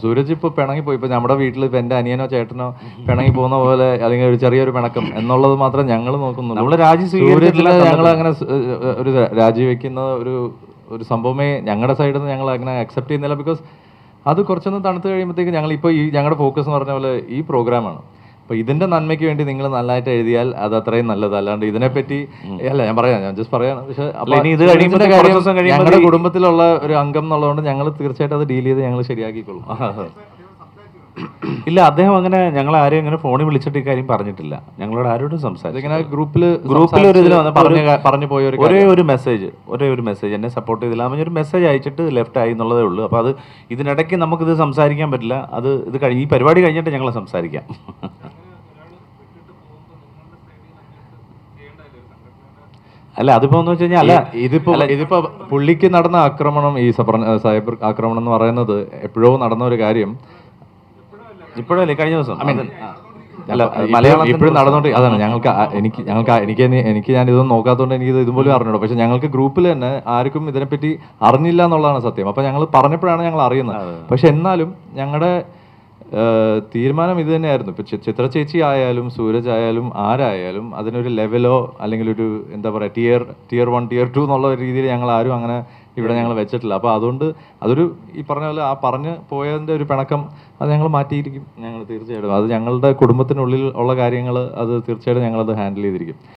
സൂരജ് ഇപ്പോൾ പിണങ്ങിപ്പോയി. ഇപ്പോൾ നമ്മുടെ വീട്ടിൽ ഇപ്പോൾ എൻ്റെ അനിയനോ ചേട്ടനോ പിണങ്ങി പോകുന്ന പോലെ അല്ലെങ്കിൽ ഒരു ചെറിയൊരു പിണക്കം എന്നുള്ളത് മാത്രം ഞങ്ങൾ നോക്കുന്നുള്ളൂ. നമ്മൾ രാജി സൂരജിൽ ഞങ്ങൾ അങ്ങനെ ഒരു രാജിവെക്കുന്ന ഒരു സംഭവമേ ഞങ്ങളുടെ സൈഡിൽ നിന്ന് ഞങ്ങൾ അങ്ങനെ അക്സെപ്റ്റ് ചെയ്യുന്നില്ല. ബിക്കോസ് അത് കുറച്ചൊന്ന് തണുത്ത് കഴിയുമ്പോഴത്തേക്ക് ഞങ്ങളിപ്പോൾ ഞങ്ങളുടെ ഫോക്കസ് എന്ന് പറഞ്ഞ പോലെ ഈ പ്രോഗ്രാമാണ്. അപ്പോൾ ഇതിൻ്റെ നന്മയ്ക്ക് വേണ്ടി നിങ്ങൾ നല്ലതായിട്ട് എഴുതിയാൽ അത് അത്രയും നല്ലത്. അല്ലാണ്ട് ഇതിനെപ്പറ്റി അല്ല ഞാൻ ജസ്റ്റ് പറയാണ്. പക്ഷേ ഞങ്ങളുടെ കുടുംബത്തിലുള്ള ഒരു അംഗം എന്നുള്ളതുകൊണ്ട് ഞങ്ങൾ തീർച്ചയായിട്ടും അത് ഡീൽ ചെയ്ത് ഞങ്ങൾ ശരിയാക്കിക്കൊള്ളും. ഇല്ല, അദ്ദേഹം അങ്ങനെ ഞങ്ങൾ ആരെയും അങ്ങനെ ഫോണിൽ വിളിച്ചിട്ട് ഈ കാര്യം പറഞ്ഞിട്ടില്ല. ഞങ്ങളോട് ആരോടും സംസാരിച്ചു. ഇങ്ങനെ ഗ്രൂപ്പിൽ ഒരു ഇതിൽ പറഞ്ഞു പോയ ഒരേ ഒരു മെസ്സേജ് എന്നെ സപ്പോർട്ട് ചെയ്തില്ല. അവൻ ഒരു മെസ്സേജ് അയച്ചിട്ട് ലെഫ്റ്റ് ആയി എന്നുള്ളതേ ഉള്ളൂ. അപ്പോൾ അത് ഇതിനിടയ്ക്ക് നമുക്കിത് സംസാരിക്കാൻ പറ്റില്ല. ഇത് കഴിഞ്ഞ് ഈ പരിപാടി കഴിഞ്ഞിട്ട് ഞങ്ങൾ സംസാരിക്കാം. അല്ല, അതിപ്പോ എന്ന് വെച്ച് കഴിഞ്ഞാൽ ഇതിപ്പോ പുള്ളിക്ക് നടന്ന ആക്രമണം, ഈ സൈബർ ആക്രമണം എന്ന് പറയുന്നത് എപ്പോഴോ നടന്ന ഒരു കാര്യം. ഇപ്പോഴല്ലേ, കഴിഞ്ഞ ദിവസം മലയാളം ഇപ്പോഴും നടന്നുകൊണ്ട് അതാണ് എനിക്ക് ഞാൻ ഇതൊന്നും നോക്കാത്തതുകൊണ്ട് എനിക്ക് ഇതുപോലും അറിഞ്ഞൂടോ. പക്ഷെ ഞങ്ങൾക്ക് ഗ്രൂപ്പിൽ തന്നെ ആർക്കും ഇതിനെപ്പറ്റി അറിഞ്ഞില്ല എന്നുള്ളതാണ് സത്യം. അപ്പൊ ഞങ്ങൾ പറഞ്ഞപ്പോഴാണ് ഞങ്ങൾ അറിയുന്നത്. പക്ഷെ എന്നാലും ഞങ്ങളുടെ തീരുമാനം ഇത് തന്നെയായിരുന്നു. ഇപ്പൊ ചിത്ര ചേച്ചി ആയാലും സൂരജ് ആയാലും ആരായാലും അതിനൊരു ലെവലോ അല്ലെങ്കിൽ ഒരു എന്താ പറയുക ടിയർ 1 ടിയർ 2 എന്നുള്ള രീതിയിൽ ഞങ്ങൾ ആരും അങ്ങനെ ഇവിടെ ഞങ്ങൾ വെച്ചിട്ടില്ല. അപ്പോൾ അതുകൊണ്ട് അതൊരു ഈ പറഞ്ഞ പോലെ ആ പറഞ്ഞ് പോയതിൻ്റെ ഒരു പിണക്കം അത് ഞങ്ങൾ മാറ്റിയിരിക്കും. ഞങ്ങൾ തീർച്ചയായിട്ടും അത് ഞങ്ങളുടെ കുടുംബത്തിനുള്ളിൽ ഉള്ള കാര്യങ്ങൾ അത് തീർച്ചയായിട്ടും ഞങ്ങളത് ഹാൻഡിൽ ചെയ്തിരിക്കും.